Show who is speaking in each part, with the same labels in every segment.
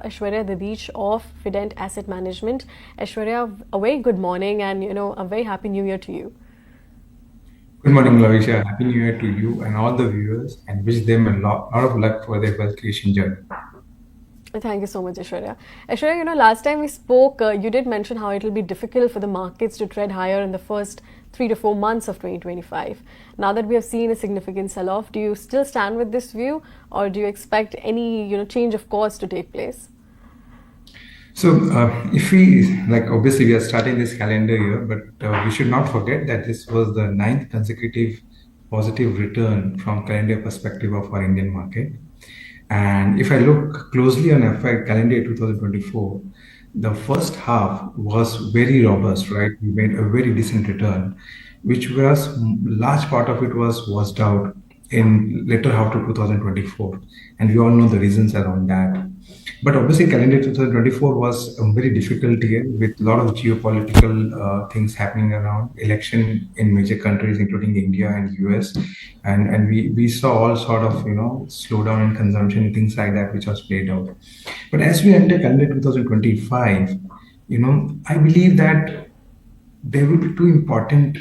Speaker 1: Aishwarya Didish of Fident Asset Management. Aishwarya, a very good morning and a very happy new year to you.
Speaker 2: Good morning, Lavisha. Happy New Year to you and all the viewers, and wish them a lot of luck for their wealth creation journey.
Speaker 1: Thank you so much, Aishwarya. Aishwarya, last time we spoke, you did mention how it will be difficult for the markets to tread higher in the first 3 to 4 months of 2025. Now that we have seen a significant sell-off, do you still stand with this view, or do you expect any change of course to take place?
Speaker 2: If we like, obviously, we are starting this calendar year, but we should not forget that this was the ninth consecutive positive return from calendar perspective of our Indian market. And if I look closely on FY calendar year 2024, the first half was very robust, right? We made a very decent return, which was large part of it was washed out in later half to 2024, and we all know the reasons around that. But obviously, calendar 2024 was a very difficult year with a lot of geopolitical things happening around, election in major countries, including India and US, and we saw all sort of slowdown in consumption, things like that, which was played out. But as we enter calendar 2025, I believe that there will be two important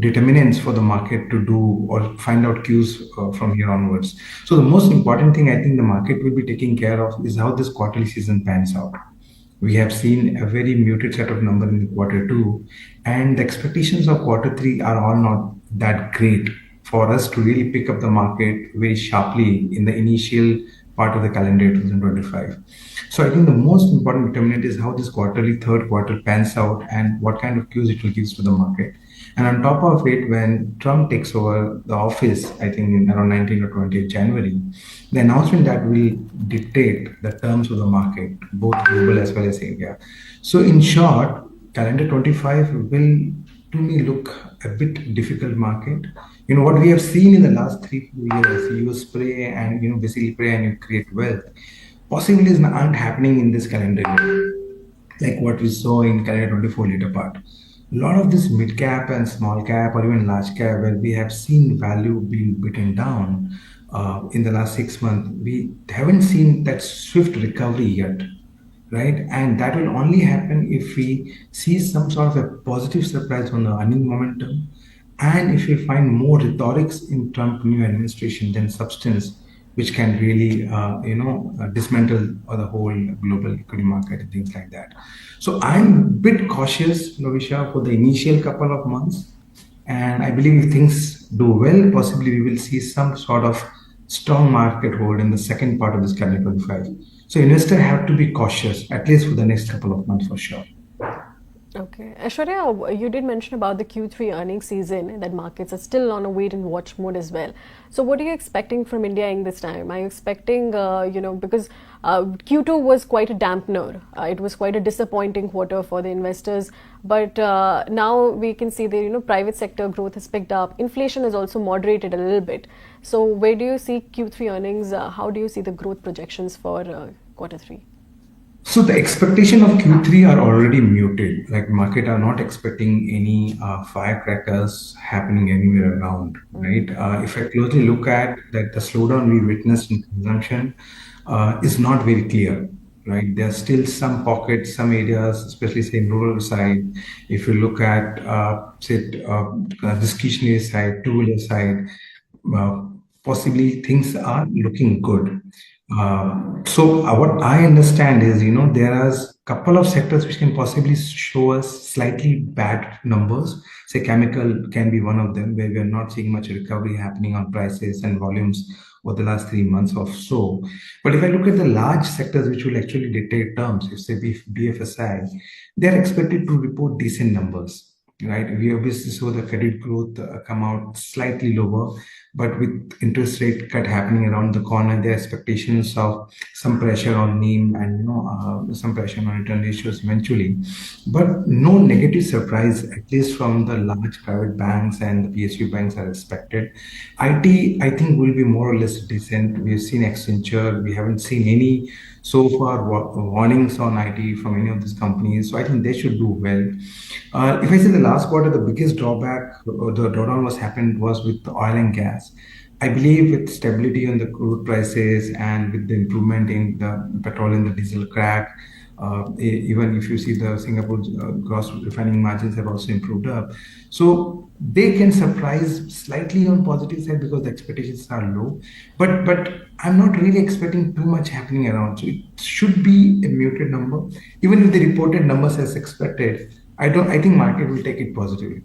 Speaker 2: determinants for the market to do or find out cues from here onwards. So the most important thing I think the market will be taking care of is how this quarterly season pans out. We have seen a very muted set of numbers in quarter two, and the expectations of quarter three are all not that great for us to really pick up the market very sharply in the initial part of the calendar year 2025. So I think the most important determinant is how this quarterly third quarter pans out and what kind of cues it will give to the market. And on top of it, when Trump takes over the office, I think in around 19 or 20 January, the announcement that will dictate the terms of the market, both global as well as India. So in short, calendar 25 will, to me, look a bit difficult market. What we have seen in the last 3 4 years, you spray and basically pray and you create wealth. Possibilities aren't happening in this calendar year like what we saw in calendar 24 later part. A lot of this mid cap and small cap or even large cap where we have seen value being beaten down in the last 6 months, we haven't seen that swift recovery yet, right? And that will only happen if we see some sort of a positive surprise on the earning momentum, and if we find more rhetorics in Trump new administration than substance, which can really, dismantle the whole global equity market and things like that. So I'm a bit cautious, Lovisha, for the initial couple of months. And I believe if things do well, possibly we will see some sort of strong market hold in the second part of this calendar 25. So investors have to be cautious, at least for the next couple of months for sure.
Speaker 1: Okay. Aishwarya, you did mention about the Q3 earnings season that markets are still on a wait and watch mode as well. So, what are you expecting from India in this time? Are you expecting, because Q2 was quite a dampener. It was quite a disappointing quarter for the investors. But now we can see the private sector growth has picked up. Inflation has also moderated a little bit. So, where do you see Q3 earnings? How do you see the growth projections for quarter three?
Speaker 2: So the expectation of Q3 are already muted. Like market are not expecting any firecrackers happening anywhere around, right? If I closely look at that, the slowdown we witnessed in consumption is not very clear, right? There are still some pockets, some areas, especially say in rural side. If you look at say discretionary side, two-wheeler side, uh, possibly things are looking good. What I understand is, there are a couple of sectors which can possibly show us slightly bad numbers. Say chemical can be one of them, where we are not seeing much recovery happening on prices and volumes over the last 3 months or so. But if I look at the large sectors which will actually dictate terms, if say BFSI, they're expected to report decent numbers. Right, we obviously saw the credit growth come out slightly lower, but with interest rate cut happening around the corner, the expectations of some pressure on NIM and some pressure on return ratios eventually, but no negative surprise at least from the large private banks and the PSU banks are expected. IT, I think, will be more or less decent. We've seen Accenture, we haven't seen any so far warnings on IT from any of these companies, so I think they should do well. If I say the last quarter, the biggest drawback or the drawdown was happened was with the oil and gas. I believe with stability on the crude prices and with the improvement in the petrol and the diesel crack, even if you see the Singapore gross refining margins have also improved up. So they can surprise slightly on positive side because the expectations are low. But I'm not really expecting too much happening around. So it should be a muted number. Even if the reported numbers as expected, I think market will take it positively.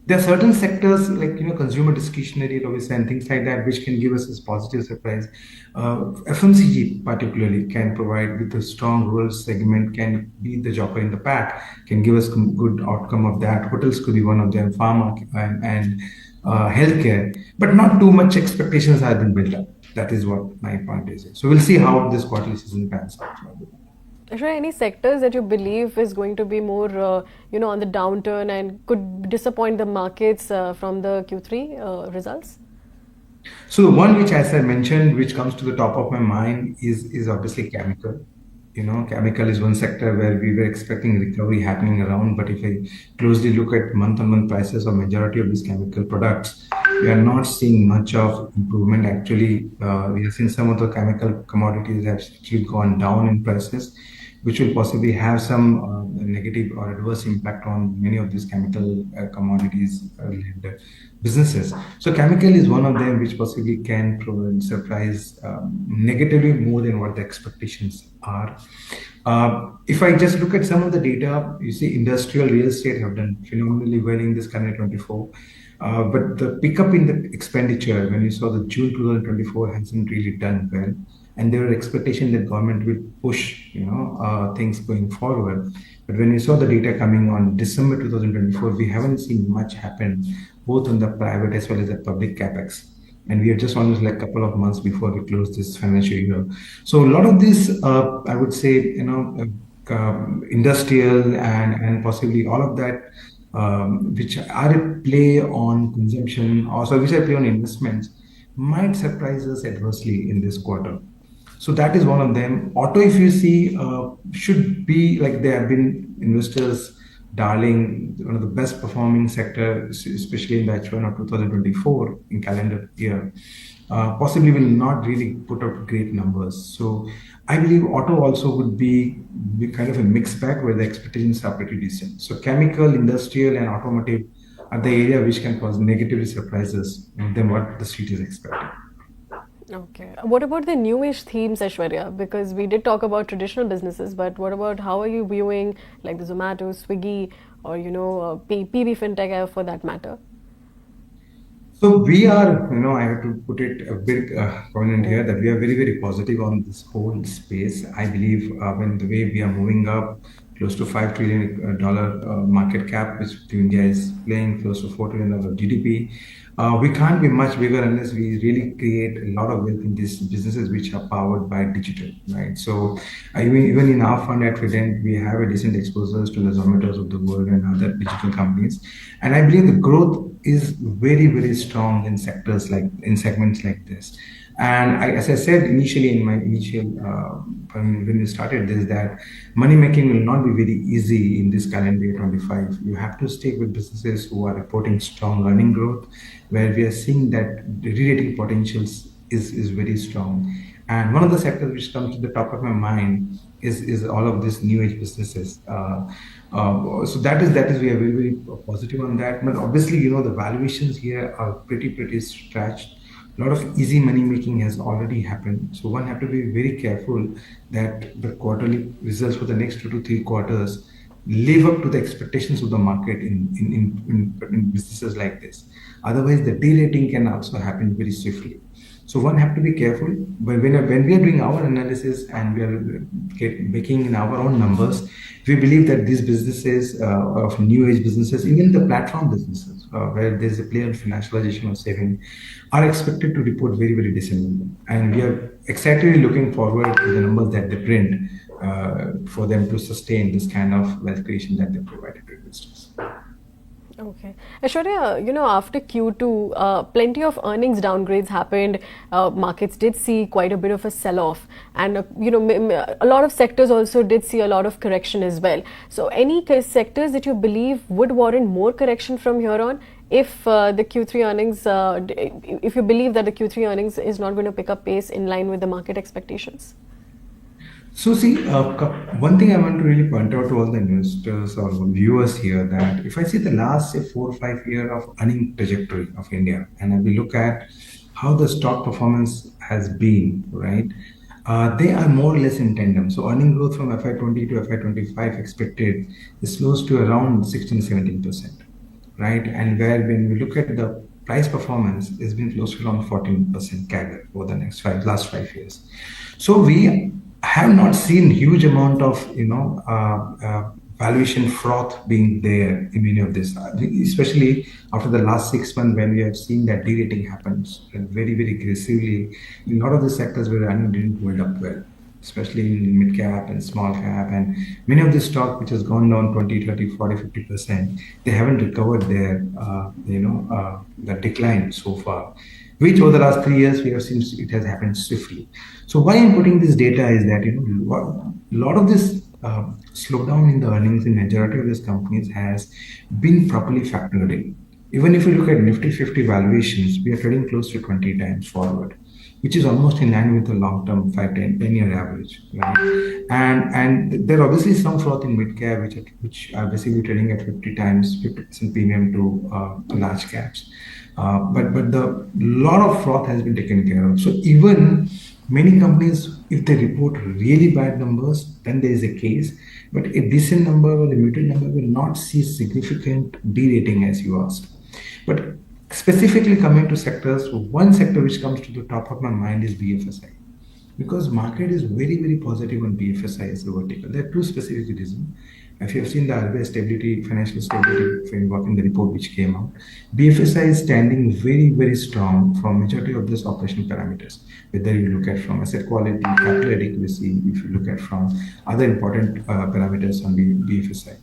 Speaker 2: There are certain sectors like consumer discretionary obviously and things like that which can give us this positive surprise. FMCG particularly can provide with a strong rural segment, can be the joker in the pack, can give us good outcome of that. Hotels could be one of them, pharma and healthcare, but not too much expectations have been built up. That is what my point is. So we'll see how this quarterly season pans out.
Speaker 1: Are there any sectors that you believe is going to be more, on the downturn and could disappoint the markets from the Q3 results?
Speaker 2: So the one which, as I mentioned, which comes to the top of my mind is obviously chemical. Chemical is one sector where we were expecting recovery happening around, but if I closely look at month-on-month prices of majority of these chemical products, we are not seeing much of improvement. Actually, we have seen some of the chemical commodities have actually gone down in prices, which will possibly have some negative or adverse impact on many of these chemical commodities related businesses. So chemical is one of them which possibly can provide surprise negatively more than what the expectations are. If I just look at some of the data, you see industrial real estate have done phenomenally well in this calendar 24. But the pickup in the expenditure, when you saw the June 2024, hasn't really done well. And there were expectation that government will push, things going forward. But when we saw the data coming on December 2024, we haven't seen much happen, both on the private as well as the public capex. And we are just almost like a couple of months before we close this financial year. So a lot of this, I would say, industrial and possibly all of that, which are a play on consumption, also which are play on investments, might surprise us adversely in this quarter. So that is one of them. Auto, if you see, should be like there have been investors darling, one of the best performing sector, especially in the H1 of 2024 in calendar year. Possibly will not really put up great numbers. So I believe auto also would be kind of a mixed bag where the expectations are pretty decent. So chemical, industrial, and automotive are the area which can cause negative surprises than what the street is expecting.
Speaker 1: Okay. What about the new age themes, Aishwarya? Because we did talk about traditional businesses, but what about how are you viewing like the Zomato, Swiggy, or PB FinTech for that matter?
Speaker 2: So we are, I have to put it a bit prominent here that we are very, very positive on this whole space. I believe when the way we are moving up close to $5 trillion market cap, which India is playing close to $4 trillion GDP, we can't be much bigger unless we really create a lot of wealth in these businesses which are powered by digital, right? So even in our fund at Trident, we have a decent exposures to the Zomatos of the world and other digital companies. And I believe the growth is very, very strong in segments like this. And as I said initially in my initial, when we started this, that money making will not be very easy in this calendar year 25. You have to stick with businesses who are reporting strong earning growth, where we are seeing that the re-rating potentials is very strong. And one of the sectors which comes to the top of my mind is all of these new age businesses. So that is we are very, very positive on that. But obviously, the valuations here are pretty stretched. A lot of easy money making has already happened. So one have to be very careful that the quarterly results for the next 2 to 3 quarters live up to the expectations of the market in businesses like this. Otherwise, the derating can also happen very swiftly. So one have to be careful. But when we are doing our analysis and we are making in our own numbers, we believe that these businesses of new age businesses, even the platform businesses, where there's a play on financialization of saving, are expected to report very, very decent numbers. And we are excitedly looking forward to the numbers that they print for them to sustain this kind of wealth creation that they provided to investors.
Speaker 1: Okay. Aishwarya, after Q2, plenty of earnings downgrades happened. Markets did see quite a bit of a sell-off. And, a lot of sectors also did see a lot of correction as well. So any sectors that you believe would warrant more correction from here on? if the Q3 earnings, if you believe that the Q3 earnings is not going to pick up pace in line with the market expectations?
Speaker 2: So see, one thing I want to really point out to all the investors or viewers here that if I see the last say 4 or 5 year of earning trajectory of India, and if we look at how the stock performance has been, right, they are more or less in tandem. So earning growth from FY20 to FY25 expected is close to around 16-17%, right? And where when we look at the price performance, it's been close to around 14% CAGR over the last 5 years. So we have not seen huge amount of valuation froth being there in many of this, especially after the last 6 months when we have seen that de-rating happens very very aggressively. In a lot of the sectors where earnings didn't hold up well, especially in mid cap and small cap, and many of the stock which has gone down 20, 30, 40, 50%, they haven't recovered their the decline so far, which over the last 3 years we have seen it has happened swiftly. So why I'm putting this data is that a lot of this slowdown in the earnings in majority of these companies has been properly factored in. Even if you look at Nifty 50 valuations, we are trading close to 20 times forward, which is almost in line with the long-term 5, 10-year average. Right? And there are obviously some froth in mid-cap, which are basically trading at 50 times, 50% premium to large caps. But the lot of froth has been taken care of. So even many companies, if they report really bad numbers, then there is a case. But a decent number or a muted number will not see significant de-rating as you asked. But specifically coming to sectors, one sector which comes to the top of my mind is BFSI, because market is very very positive on BFSI as a vertical. There are two specific reasons. If you have seen the RBI stability, financial stability framework in the report which came out, BFSI is standing very very strong from majority of these operational parameters. Whether you look at from asset quality, capital adequacy, if you look at from other important parameters on BFSI.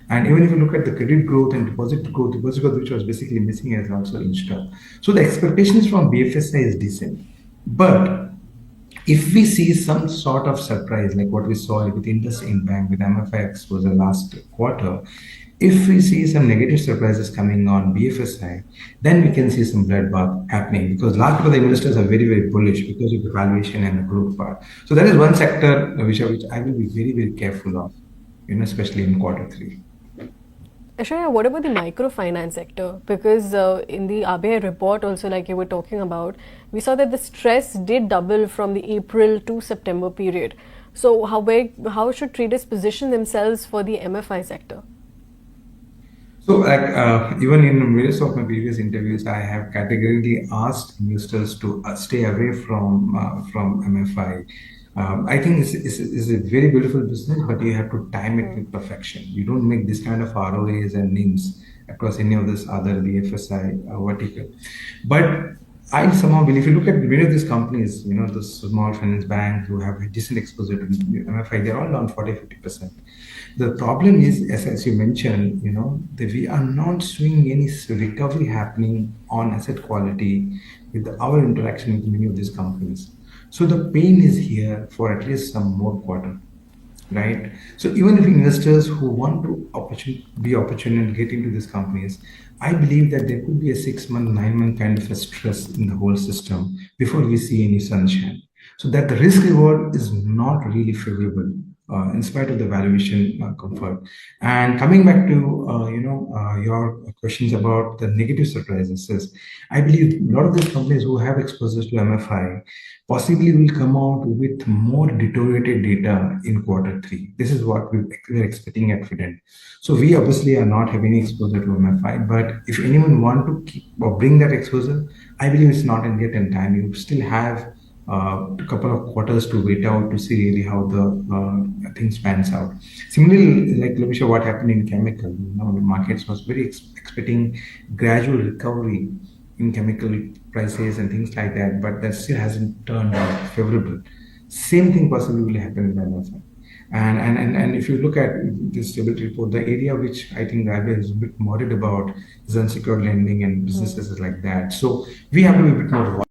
Speaker 2: And even if you look at the credit growth and deposit growth, which was basically missing, has also inched up. So the expectations from BFSI is decent. But if we see some sort of surprise, like what we saw with IndusInd Bank, with MFI exposure last quarter, if we see some negative surprises coming on BFSI, then we can see some bloodbath happening, because last quarter the investors are very, very bullish because of the valuation and the growth part. So that is one sector which I will be very, very careful of, especially in quarter 3.
Speaker 1: Aishwarya, what about the microfinance sector? Because in the RBI report also, like you were talking about, we saw that the stress did double from the April to September period. So how should traders position themselves for the MFI sector?
Speaker 2: So, even in various of my previous interviews, I have categorically asked investors to stay away from MFI. I think it's a very beautiful business, but you have to time it with perfection. You don't make this kind of ROAs and NIMs across any of this other BFSI vertical. But I somehow believe, if you look at many of these companies, the small finance banks who have a decent exposure to MFI, they're all down 40-50%. The problem is, as you mentioned, that we are not seeing any recovery happening on asset quality with our interaction with many of these companies. So the pain is here for at least some more quarter, right? So even if investors who want to be opportune and get into these companies, I believe that there could be a 6-month, 9-month kind of a stress in the whole system before we see any sunshine. So that the risk reward is not really favorable, in spite of the valuation comfort. And coming back to your questions about the negative surprises, is I believe a lot of these companies who have exposure to MFI possibly will come out with more deteriorated data in quarter 3. This is what we're expecting at Fident. So we obviously are not having any exposure to MFI, but if anyone want to keep or bring that exposure, I believe it's not in yet in time. You still have a couple of quarters to wait out to see really how the things pans out. Similarly, like Lavisha, what happened in chemical, the markets was very expecting gradual recovery in chemical prices and things like that, but that still hasn't turned out favorable. Same thing possibly will happen in MFI. And if you look at this stability report, the area which I think the RBI is a bit worried about is unsecured lending and businesses like that. So we have to be a bit more